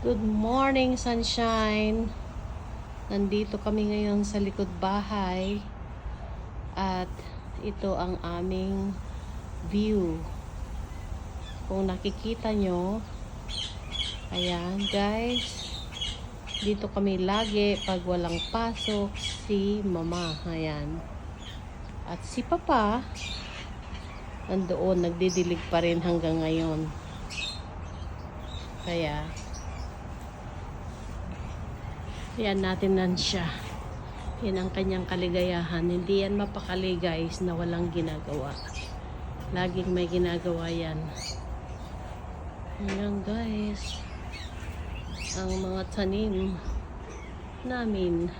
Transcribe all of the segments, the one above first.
Good morning, sunshine. Nandito kami ngayon sa likod bahay. At ito ang aming view. Kung nakikita nyo, ayan guys. Dito kami lagi pag walang pasok si mama. Ayan. At si papa, nandoon, nagdidilig pa rin hanggang ngayon. Kaya, yan natin nan siya. Yan ang kanyang kaligayahan. Hindi yan mapakali guys na walang ginagawa. Laging may ginagawa yan. Yan guys. Ang mga tanim namin.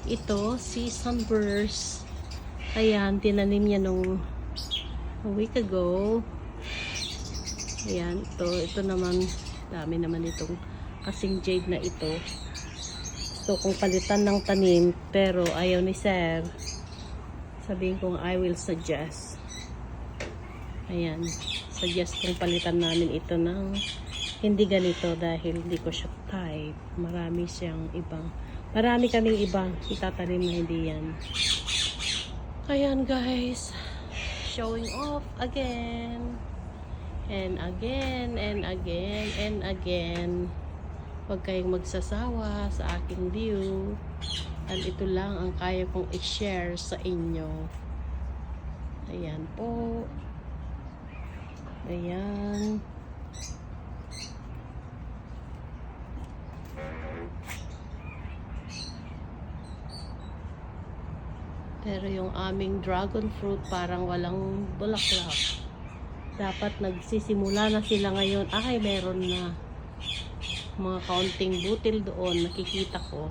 Ito, si sunburst. Ayan, tinanim niya nung a week ago. Ayan, ito naman, dami naman itong kasing jade na ito. So, kung palitan ng tanim, pero ayaw ni sir, sabihin kong I will suggest. Ayan, suggest kong palitan namin ito ng hindi ganito dahil hindi ko siya type. Marami kaming ibang itatanim na hindi yan. Ayan guys, showing off again. And again, and again, and again. Huwag kayong magsasawa sa aking view. At ito lang ang kaya kong i-share sa inyo. Ayan po. Ayan. Pero yung aming dragon fruit parang walang bulaklak. Dapat nagsisimula na sila ngayon. Ay, meron na. Mga kaunting butil doon, nakikita ko.